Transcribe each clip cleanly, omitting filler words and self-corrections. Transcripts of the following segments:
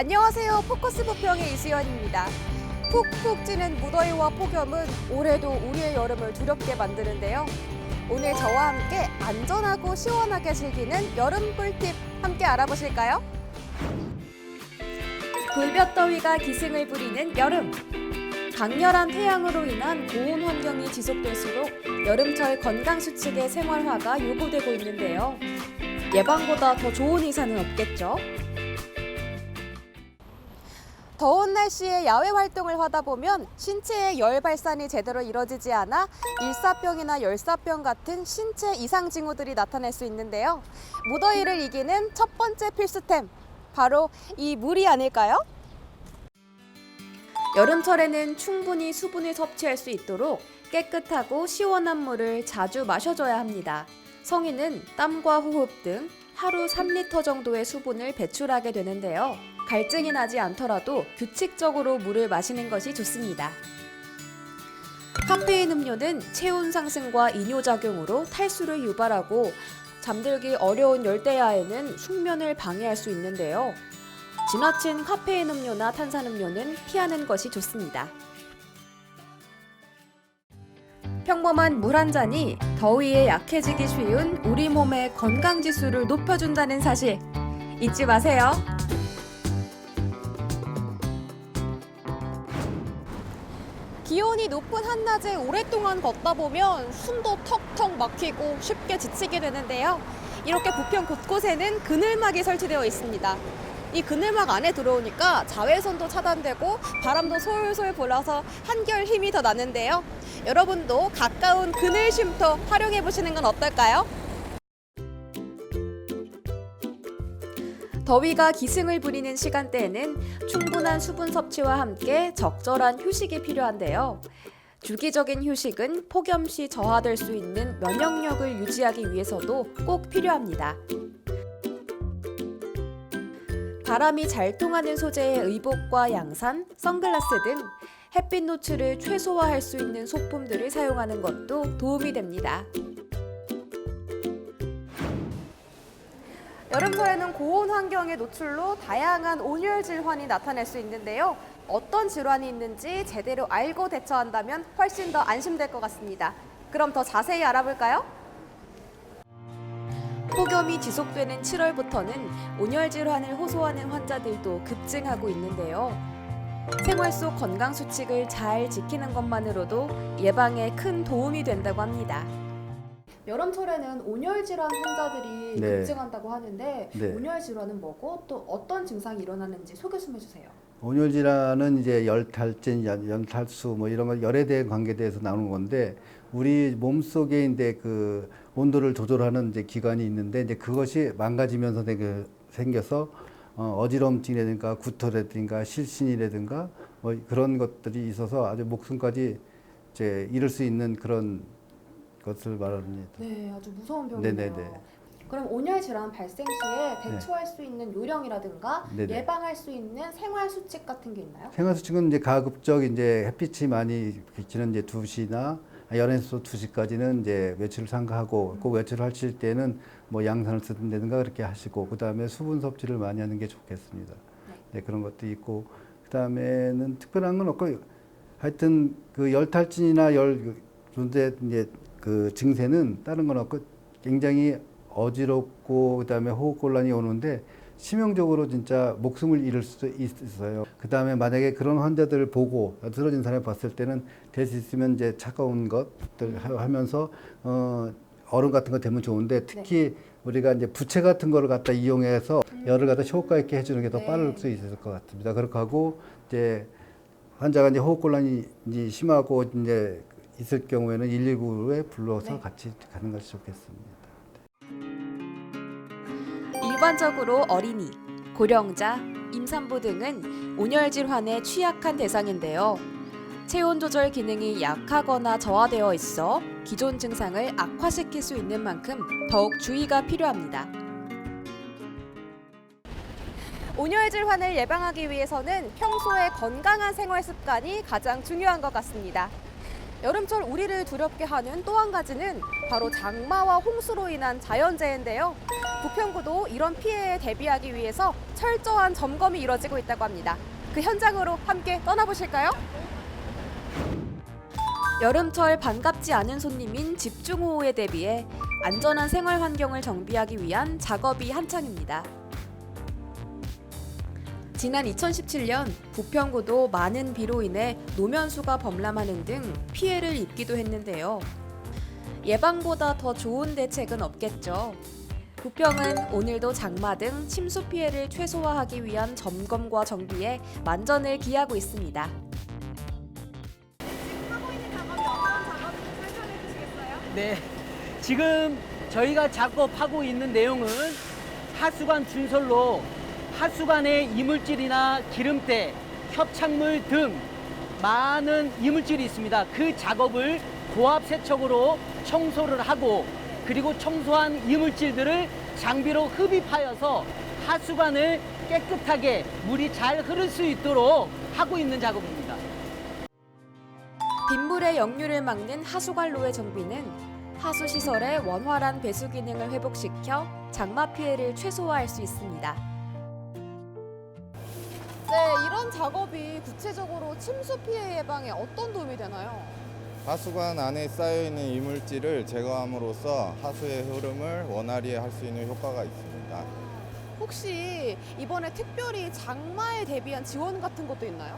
안녕하세요. 포커스 부평의 이수연입니다. 푹푹 찌는 무더위와 폭염은 올해도 우리의 여름을 두렵게 만드는데요. 오늘 저와 함께 안전하고 시원하게 즐기는 여름 꿀팁 함께 알아보실까요? 불볕더위가 기승을 부리는 여름. 강렬한 태양으로 인한 고온 환경이 지속될수록 여름철 건강수칙의 생활화가 요구되고 있는데요. 예방보다 더 좋은 의사는 없겠죠? 더운 날씨에 야외 활동을 하다 보면 신체의 열 발산이 제대로 이뤄지지 않아 일사병이나 열사병 같은 신체 이상 징후들이 나타날 수 있는데요. 무더위를 이기는 첫 번째 필수템, 바로 이 물이 아닐까요? 여름철에는 충분히 수분을 섭취할 수 있도록 깨끗하고 시원한 물을 자주 마셔줘야 합니다. 성인은 땀과 호흡 등 하루 3리터 정도의 수분을 배출하게 되는데요. 갈증이 나지 않더라도 규칙적으로 물을 마시는 것이 좋습니다. 카페인 음료는 체온 상승과 이뇨작용으로 탈수를 유발하고 잠들기 어려운 열대야에는 숙면을 방해할 수 있는데요. 지나친 카페인 음료나 탄산음료는 피하는 것이 좋습니다. 평범한 물 한 잔이 더위에 약해지기 쉬운 우리 몸의 건강지수를 높여준다는 사실 잊지 마세요. 기온이 높은 한낮에 오랫동안 걷다 보면 숨도 턱턱 막히고 쉽게 지치게 되는데요. 이렇게 부평 곳곳에는 그늘막이 설치되어 있습니다. 이 그늘막 안에 들어오니까 자외선도 차단되고 바람도 솔솔 불어서 한결 힘이 더 나는데요. 여러분도 가까운 그늘 쉼터 활용해 보시는 건 어떨까요? 더위가 기승을 부리는 시간대에는 충분한 수분 섭취와 함께 적절한 휴식이 필요한데요. 주기적인 휴식은 폭염 시 저하될 수 있는 면역력을 유지하기 위해서도 꼭 필요합니다. 바람이 잘 통하는 소재의 의복과 양산, 선글라스 등 햇빛 노출을 최소화할 수 있는 소품들을 사용하는 것도 도움이 됩니다. 여름철에는 고온 환경의 노출로 다양한 온열 질환이 나타날 수 있는데요. 어떤 질환이 있는지 제대로 알고 대처한다면 훨씬 더 안심될 것 같습니다. 그럼 더 자세히 알아볼까요? 폭염이 지속되는 7월부터는 온열 질환을 호소하는 환자들도 급증하고 있는데요. 생활 속 건강 수칙을 잘 지키는 것만으로도 예방에 큰 도움이 된다고 합니다. 여름철에는 온열 질환 환자들이 급증한다고 하는데 온열 질환은 뭐고 또 어떤 증상이 일어나는지 소개 좀 해주세요. 온열 질환은 이제 열탈진, 연탈수 뭐 이런 거 열에 대한 관계돼서 나오는 건데 우리 몸 속에 이제 그 온도를 조절하는 이제 기관이 있는데 이제 그것이 망가지면서 생겨서 어지럼증이라든가 구토라든가 실신이라든가 뭐 그런 것들이 있어서 아주 목숨까지 이제 잃을 수 있는 그런 것을 말합니다. 네, 아주 무서운 병이네요. 네네네. 그럼 온열 질환 발생 시에 대처할 수 있는 요령이라든가 예방할 수 있는 생활 수칙 같은 게 있나요? 생활 수칙은 이제 가급적 이제 햇빛이 많이 비치는 이제 2시나 11시부터 2시까지는 이제 외출을 삼가하고 꼭 외출을 하실 때는 뭐 양산을 쓰든가 그렇게 하시고 그다음에 수분 섭취를 많이 하는 게 좋겠습니다. 네, 그런 것도 있고 그다음에는 특별한 건 없고 하여튼 그 열탈진이나 존재 이제 그 증세는 다른 건 없고 굉장히 어지럽고 그다음에 호흡곤란이 오는데 치명적으로 진짜 목숨을 잃을 수도 있어요. 그다음에 만약에 그런 환자들을 보고 쓰러진 사람을 봤을 때는 될 수 있으면 이제 차가운 것들 하면서 얼음 같은 거 되면 좋은데 특히 우리가 이제 부채 같은 거를 갖다 이용해서 열을 갖다 효과 있게 해주는 게 더 빠를 수 있을 것 같습니다. 그렇게 하고 이제 환자가 이제 호흡곤란이 이제 심하고 이제 있을 경우에는 119에 불러서 같이 가는 것이 좋겠습니다. 일반적으로 어린이, 고령자, 임산부 등은 온열 질환에 취약한 대상인데요. 체온 조절 기능이 약하거나 저하되어 있어 기존 증상을 악화시킬 수 있는 만큼 더욱 주의가 필요합니다. 온열 질환을 예방하기 위해서는 평소에 건강한 생활 습관이 가장 중요한 것 같습니다. 여름철 우리를 두렵게 하는 또 한 가지는 바로 장마와 홍수로 인한 자연재해인데요. 부평구도 이런 피해에 대비하기 위해서 철저한 점검이 이뤄지고 있다고 합니다. 그 현장으로 함께 떠나보실까요? 여름철 반갑지 않은 손님인 집중호우에 대비해 안전한 생활 환경을 정비하기 위한 작업이 한창입니다. 지난 2017년 부평구도 많은 비로 인해 노면수가 범람하는 등 피해를 입기도 했는데요. 예방보다 더 좋은 대책은 없겠죠. 부평은 오늘도 장마 등 침수 피해를 최소화하기 위한 점검과 정비에 만전을 기하고 있습니다. 하고 있는 작업이 어떤 작업인지 설명해 주시겠어요? 네, 지금 저희가 작업하고 있는 내용은 하수관 준설로 하수관의 이물질이나 기름때, 협착물 등 많은 이물질이 있습니다. 그 작업을 고압 세척으로 청소를 하고 그리고 청소한 이물질들을 장비로 흡입하여서 하수관을 깨끗하게 물이 잘 흐를 수 있도록 하고 있는 작업입니다. 빗물의 역류를 막는 하수관로의 정비는 하수시설의 원활한 배수 기능을 회복시켜 장마 피해를 최소화할 수 있습니다. 네, 이런 작업이 구체적으로 침수 피해 예방에 어떤 도움이 되나요? 하수관 안에 쌓여있는 이물질을 제거함으로써 하수의 흐름을 원활히 할 수 있는 효과가 있습니다. 혹시 이번에 특별히 장마에 대비한 지원 같은 것도 있나요?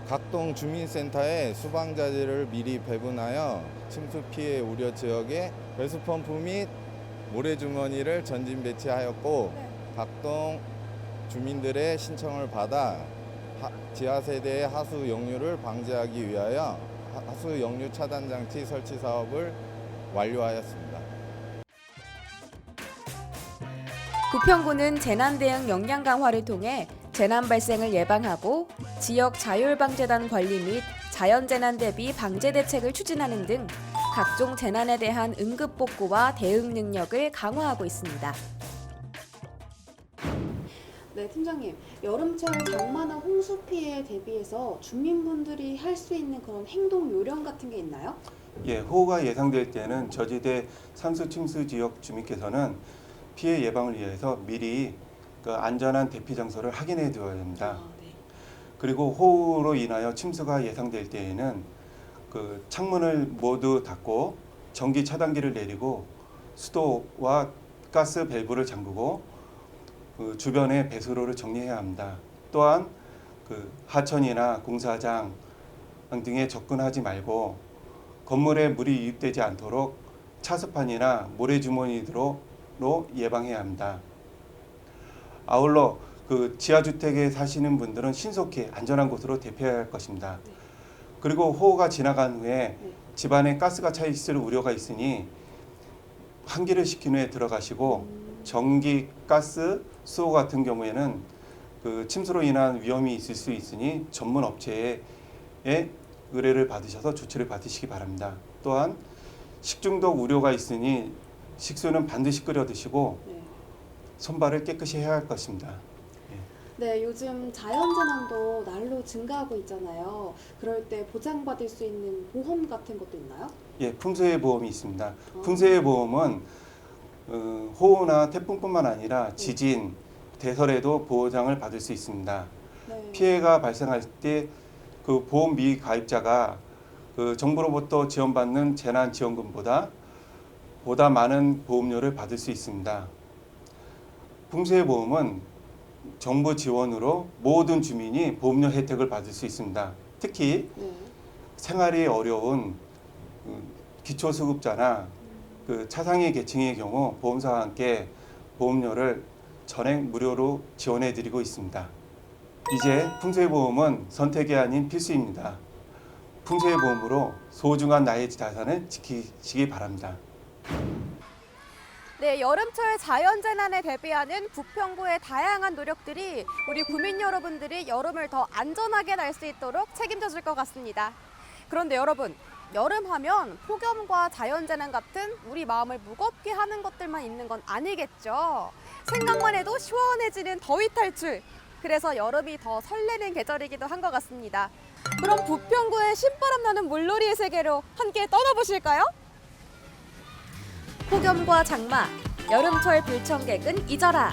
각동 주민센터에 수방자재를 미리 배분하여 침수 피해 우려 지역에 배수펌프 및 모래주머니를 전진 배치하였고 각동 주민들의 신청을 받아 지하세대의 하수 역류를 방지하기 위하여 하수 역류 차단 장치 설치 사업을 완료하였습니다. 부평구는 재난 대응 역량 강화를 통해 재난 발생을 예방하고 지역 자율방재단 관리 및 자연재난 대비 방제 대책을 추진하는 등 각종 재난에 대한 응급복구와 대응 능력을 강화하고 있습니다. 네, 팀장님. 여름철 장마나 홍수 피해에 대비해서 주민분들이 할 수 있는 그런 행동 요령 같은 게 있나요? 예, 호우가 예상될 때는 저지대 상수 침수 지역 주민께서는 피해 예방을 위해서 미리 그 안전한 대피 장소를 확인해 두어야 합니다. 네. 그리고 호우로 인하여 침수가 예상될 때에는 그 창문을 모두 닫고 전기 차단기를 내리고 수도와 가스 밸브를 잠그고 그 주변의 배수로를 정리해야 합니다. 또한 그 하천이나 공사장 등에 접근하지 말고 건물에 물이 유입되지 않도록 차스판이나 모래주머니로 예방해야 합니다. 아울러 그 지하주택에 사시는 분들은 신속히 안전한 곳으로 대피해야 할 것입니다. 그리고 호우가 지나간 후에 집안에 가스가 차 있을 우려가 있으니 환기를 시킨 후에 들어가시고 전기, 가스, 수도 같은 경우에는 그 침수로 인한 위험이 있을 수 있으니 전문 업체에 의뢰를 받으셔서 조치를 받으시기 바랍니다. 또한 식중독 우려가 있으니 식수는 반드시 끓여 드시고 손발을 깨끗이 해야 할 것입니다. 네, 요즘 자연재난도 날로 증가하고 있잖아요. 그럴 때 보장받을 수 있는 보험 같은 것도 있나요? 예, 풍수해 보험이 있습니다. 풍수해 보험은 호우나 태풍뿐만 아니라 지진, 대설에도 보장을 받을 수 있습니다. 네. 피해가 발생할 때 그 보험 미가입자가 그 정부로부터 지원받는 재난지원금보다 많은 보험료를 받을 수 있습니다. 풍수해 보험은 정부 지원으로 모든 주민이 보험료 혜택을 받을 수 있습니다. 특히 생활이 어려운 기초수급자나 그 차상위 계층의 경우 보험사와 함께 보험료를 전액 무료로 지원해 드리고 있습니다. 이제 풍수해보험은 선택이 아닌 필수입니다. 풍수해보험으로 소중한 나의 자산을 지키시기 바랍니다. 네, 여름철 자연재난에 대비하는 부평구의 다양한 노력들이 우리 구민 여러분들이 여름을 더 안전하게 날 수 있도록 책임져 줄 것 같습니다. 그런데 여러분, 여름하면 폭염과 자연재난 같은 우리 마음을 무겁게 하는 것들만 있는 건 아니겠죠. 생각만 해도 시원해지는 더위 탈출. 그래서 여름이 더 설레는 계절이기도 한 것 같습니다. 그럼 부평구의 신바람 나는 물놀이의 세계로 함께 떠나보실까요? 폭염과 장마, 여름철 불청객은 잊어라.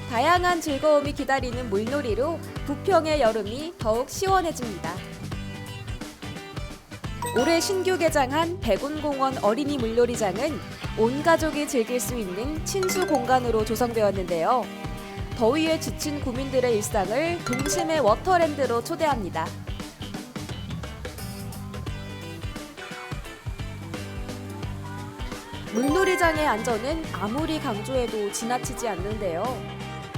다양한 즐거움이 기다리는 물놀이로 부평의 여름이 더욱 시원해집니다. 올해 신규 개장한 백운공원 어린이 물놀이장은 온 가족이 즐길 수 있는 친수 공간으로 조성되었는데요. 더위에 지친 구민들의 일상을 동심의 워터랜드로 초대합니다. 물놀이장의 안전은 아무리 강조해도 지나치지 않는데요.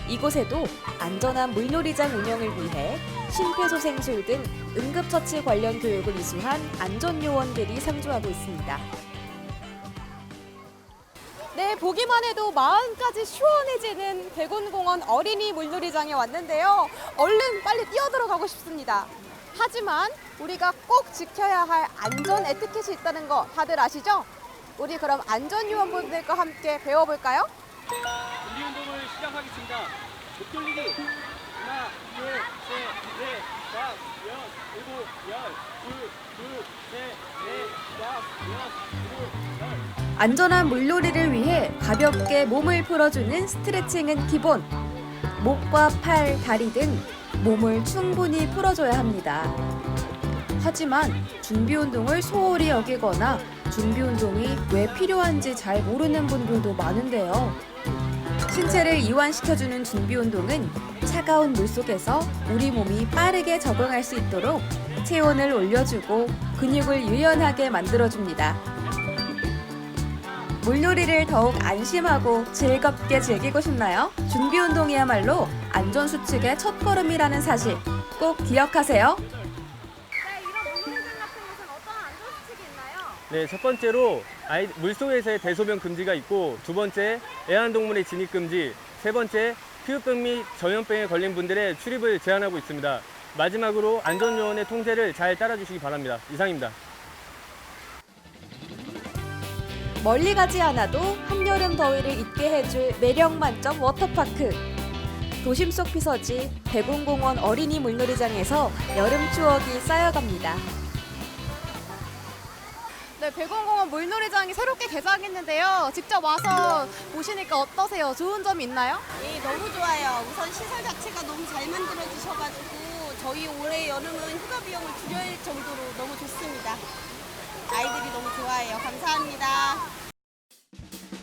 이곳에도 안전한 물놀이장 운영을 위해 심폐소생술 등 응급처치 관련 교육을 이수한 안전요원들이 상주하고 있습니다. 네, 보기만 해도 마음까지 시원해지는 백운공원 어린이 물놀이장에 왔는데요. 얼른 빨리 뛰어들어가고 싶습니다. 하지만 우리가 꼭 지켜야 할 안전 에티켓이 있다는 거 다들 아시죠? 우리 그럼 안전요원분들과 함께 배워볼까요? 준비 운동을 시작하겠습니다. 목 돌리기. 하나, 둘, 셋, 넷, 다섯, 여섯, 일곱, 열, 둘, 셋, 넷, 다섯, 여섯, 일곱, 열. 안전한 물놀이를 위해 가볍게 몸을 풀어주는 스트레칭은 기본. 목과 팔, 다리 등 몸을 충분히 풀어줘야 합니다. 하지만 준비 운동을 소홀히 여기거나 준비 운동이 왜 필요한지 잘 모르는 분들도 많은데요. 신체를 이완시켜주는 준비 운동은 차가운 물속에서 우리 몸이 빠르게 적응할 수 있도록 체온을 올려주고 근육을 유연하게 만들어줍니다. 물놀이를 더욱 안심하고 즐겁게 즐기고 싶나요? 준비 운동이야말로 안전수칙의 첫걸음이라는 사실 꼭 기억하세요. 네, 첫 번째로 물속에서의 대소변 금지가 있고, 두 번째 애완동물의 진입 금지, 세 번째 피부병 및 전염병에 걸린 분들의 출입을 제한하고 있습니다. 마지막으로 안전요원의 통제를 잘 따라주시기 바랍니다. 이상입니다. 멀리 가지 않아도 한여름 더위를 잊게 해줄 매력 만점 워터파크. 도심 속 피서지 백운공원 어린이 물놀이장에서 여름 추억이 쌓여갑니다. 네, 백운공원 물놀이장이 새롭게 개장했는데요. 직접 와서 보시니까 어떠세요? 좋은 점이 있나요? 네, 너무 좋아요. 우선 시설 자체가 너무 잘 만들어주셔가지고 저희 올해 여름은 휴가 비용을 줄일 정도로 너무 좋습니다. 아이들이 너무 좋아해요. 감사합니다.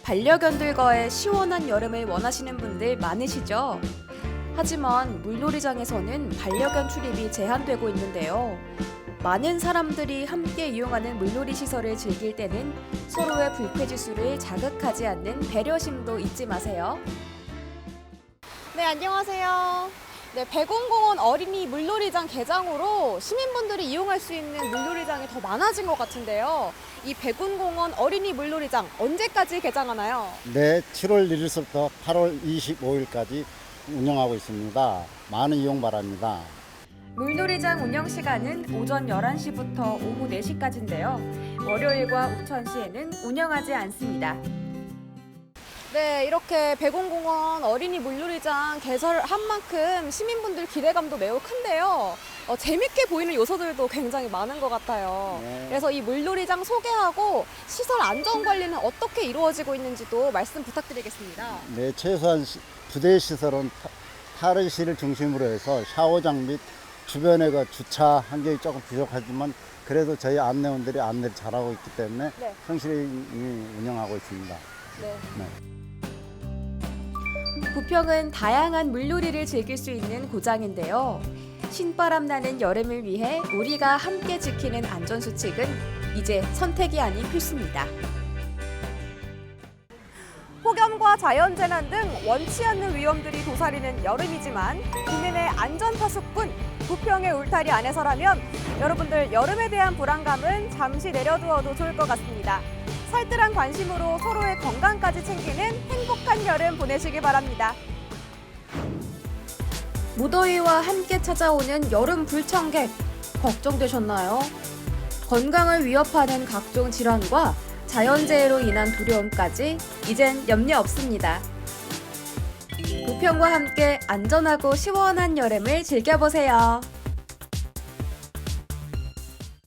반려견들과의 시원한 여름을 원하시는 분들 많으시죠? 하지만 물놀이장에서는 반려견 출입이 제한되고 있는데요. 많은 사람들이 함께 이용하는 물놀이 시설을 즐길 때는 서로의 불쾌지수를 자극하지 않는 배려심도 잊지 마세요. 네, 안녕하세요. 네, 백운공원 어린이 물놀이장 개장으로 시민분들이 이용할 수 있는 물놀이장이 더 많아진 것 같은데요. 이 백운공원 어린이 물놀이장 언제까지 개장하나요? 네, 7월 1일부터 8월 25일까지 운영하고 있습니다. 많은 이용 바랍니다. 물놀이장 운영 시간은 오전 11시부터 오후 4시까지인데요. 월요일과 우천시에는 운영하지 않습니다. 네, 이렇게 백운공원 어린이 물놀이장 개설한 만큼 시민분들 기대감도 매우 큰데요. 재밌게 보이는 요소들도 굉장히 많은 것 같아요. 네. 그래서 이 물놀이장 소개하고 시설 안전 관리는 어떻게 이루어지고 있는지도 말씀 부탁드리겠습니다. 네, 최소한 부대 시설은 탈의실을 중심으로 해서 샤워장 및 주변에 주차 환경이 조금 부족하지만 그래도 저희 안내원들이 안내를 잘하고 있기 때문에 네. 성실히 운영하고 있습니다. 네. 네. 부평은 다양한 물놀이를 즐길 수 있는 고장인데요. 신바람 나는 여름을 위해 우리가 함께 지키는 안전수칙은 이제 선택이 아닌 필수입니다. 폭염과 자연재난 등 원치 않는 위험들이 도사리는 여름이지만 국민의 안전파수꾼 부평의 울타리 안에서라면 여러분들 여름에 대한 불안감은 잠시 내려두어도 좋을 것 같습니다. 살뜰한 관심으로 서로의 건강까지 챙기는 행복한 여름 보내시기 바랍니다. 무더위와 함께 찾아오는 여름 불청객 걱정되셨나요? 건강을 위협하는 각종 질환과 자연재해로 인한 두려움까지 이젠 염려 없습니다. 부평과 함께 안전하고 시원한 여름을 즐겨보세요.